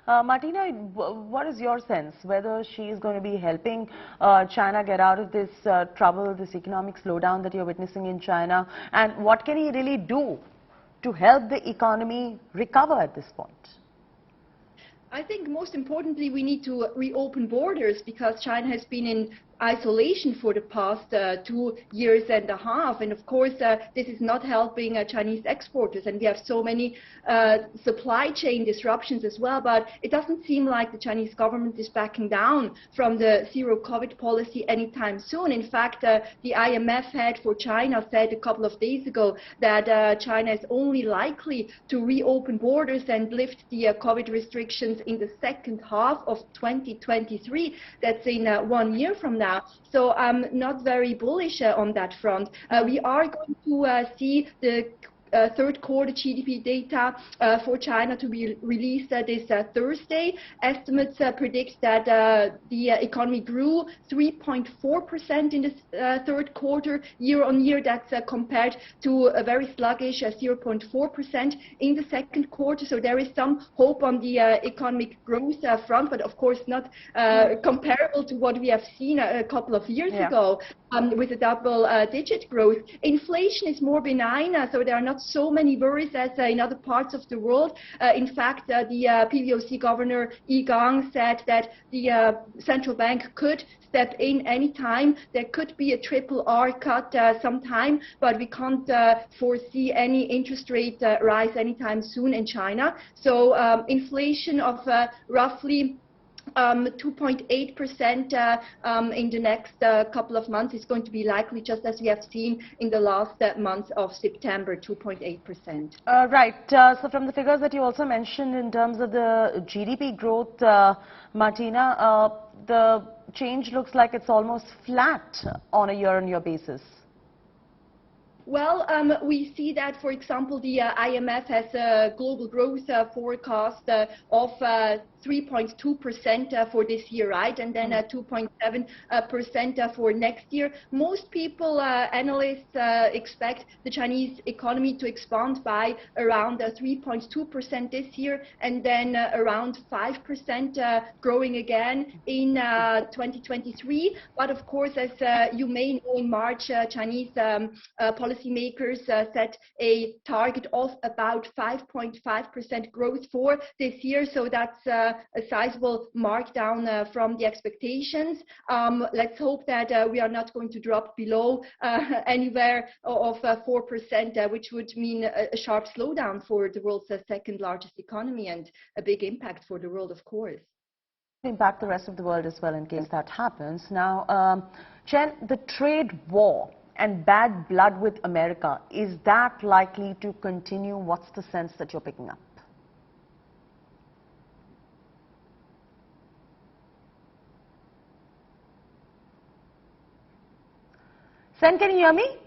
Martina, what is your sense whether she is going to be helping China get out of this trouble, this economic slowdown that you're witnessing in China, and what can he really do to help the economy recover at this point? I think most importantly, we need to reopen borders because China has been in isolation for the past 2 years and a half. And of course, this is not helping Chinese exporters. And we have so many supply chain disruptions as well. But it doesn't seem like the Chinese government is backing down from the zero COVID policy anytime soon. In fact, the IMF head for China said a couple of days ago that China is only likely to reopen borders and lift the COVID restrictions in the second half of 2023. That's in 1 year from now. So I'm not very bullish on that front. We are going to see the third quarter GDP data for China to be released this Thursday. Estimates predict that the economy grew 3.4% in the third quarter year on year. That's compared to a very sluggish 0.4% in the second quarter. So there is some hope on the economic growth front, but of course not comparable to what we have seen a couple of years ago with a double-digit growth. Inflation is more benign, so there are not so many worries as in other parts of the world. In fact, the PBOC governor Yi Gang said that the central bank could step in anytime. There could be a triple R cut sometime, but we can't foresee any interest rate rise anytime soon in China. So inflation of roughly 2.8% in the next couple of months is going to be likely, just as we have seen in the last month of September, 2.8%. Right. So from the figures that you also mentioned in terms of the GDP growth, Martina, the change looks like it's almost flat on a year-on-year basis. Well, we see that, for example, the IMF has a global growth forecast of 3.2% for this year, right? And then 2.7% for next year. Most people, analysts, expect the Chinese economy to expand by around 3.2% this year, and then around 5% growing again in 2023. But of course, as you may know, in March, Chinese policymakers set a target of about 5.5% growth for this year. So that's a sizable markdown from the expectations. Let's hope that we are not going to drop below anywhere of 4%, which would mean a sharp slowdown for the world's second largest economy and a big impact for the world, of course. Impact the rest of the world as well in case that happens. Now, Chen, the trade war and bad blood with America, is that likely to continue? What's the sense that you're picking up? Sen, can you hear me?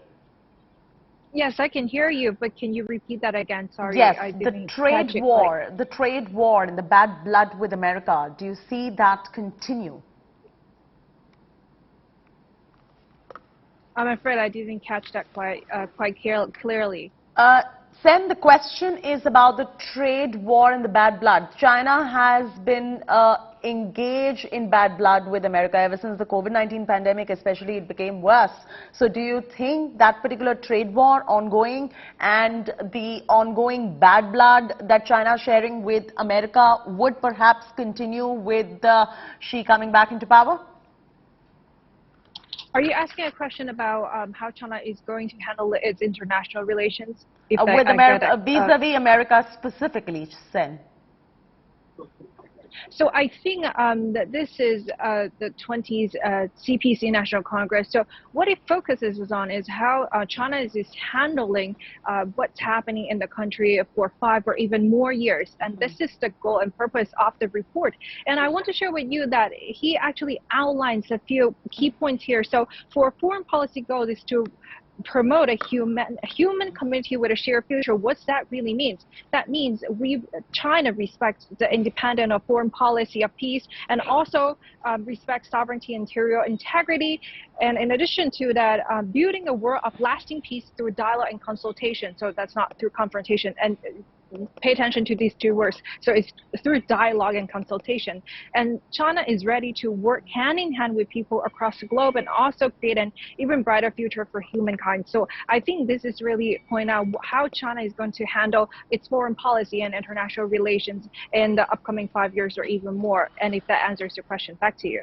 Yes, I can hear you, but can you repeat that again? Sorry. Yes, I the trade war and the bad blood with America, do you see that continue? I'm afraid I didn't catch that quite clearly. Sen, the question is about the trade war and the bad blood. China has been engaged in bad blood with America ever since the COVID-19 pandemic, especially it became worse. So do you think that particular trade war ongoing and the ongoing bad blood that China is sharing with America would perhaps continue with Xi coming back into power? Are you asking a question about how China is going to handle its international relations? With America, vis-a-vis America specifically, Sen. So I think that this is the 20th CPC National Congress. So what it focuses on is how China is handling what's happening in the country for 5 or even more years. And this is the goal and purpose of the report. And I want to share with you that he actually outlines a few key points here. So for foreign policy goals is to promote a human community with a shared future. What's that really means? That means China respects the independence of foreign policy of peace and also respects sovereignty and territorial integrity. And in addition to that, building a world of lasting peace through dialogue and consultation. So that's not through confrontation. And pay attention to these two words. So it's through dialogue and consultation. And China is ready to work hand in hand with people across the globe and also create an even brighter future for humankind. So I think this is really point out how China is going to handle its foreign policy and international relations in the upcoming 5 years or even more. And if that answers your question, back to you.